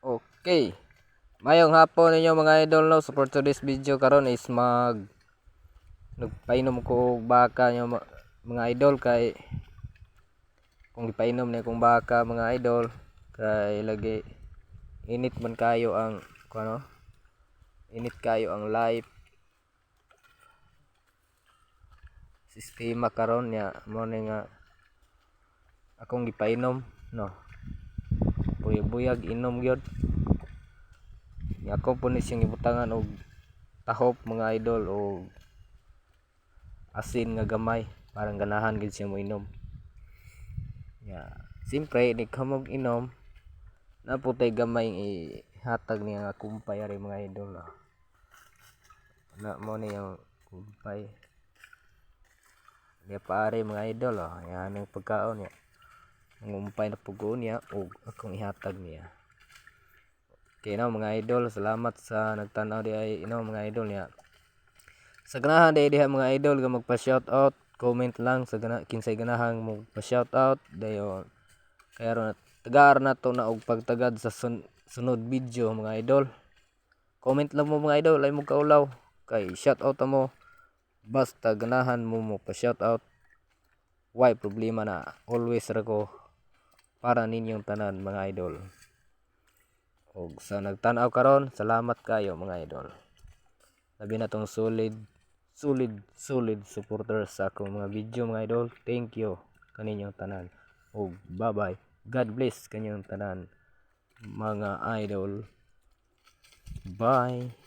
Okay. Mayong hapon ninyo mga idol no. So for today's video karon is nagpainom ko og baka nyo mga idol kay kung ipainom na kong baka mga idol kay lagi init man kayo ang ano init kayo ang life sistema karon nya mo ni nga akong gipainom no. Buyag inom gyud. Ako po ni siyang ibutangan og tahop mga idol o asin nga gamay parang ganahan gid siya mo inom. Simpre ni kamog inom na putay gamay ihatag niya nga kumpay ari mga idol. Na mo ni yung kumpay. Niya paare mga idol yan ang pagkaon niya. Ngumpay na pugon niya og akong ihatag niya. Okay na mga idol, salamat sa nagtanaw di ay mga idol niya. Sa ganahan di diha mga idol nga magpa-shoutout, comment lang sa kinsay ganahang magpa-shoutout dayon. Kaya ron tagar na to na og pagtagad sa sunod video mga idol. Comment lang mo mga idol, ay mo kaulaw kay shoutout mo. Basta ganahan mo pa-shoutout. Why problema na always ra ko para ninyong tanan mga idol. Og sa nagtan-aw karon, salamat kayo mga idol. Labi na tong solid supporters sa akong mga video mga idol. Thank you kaninyong tanan. Og bye-bye. God bless kaninyong tanan mga idol. Bye.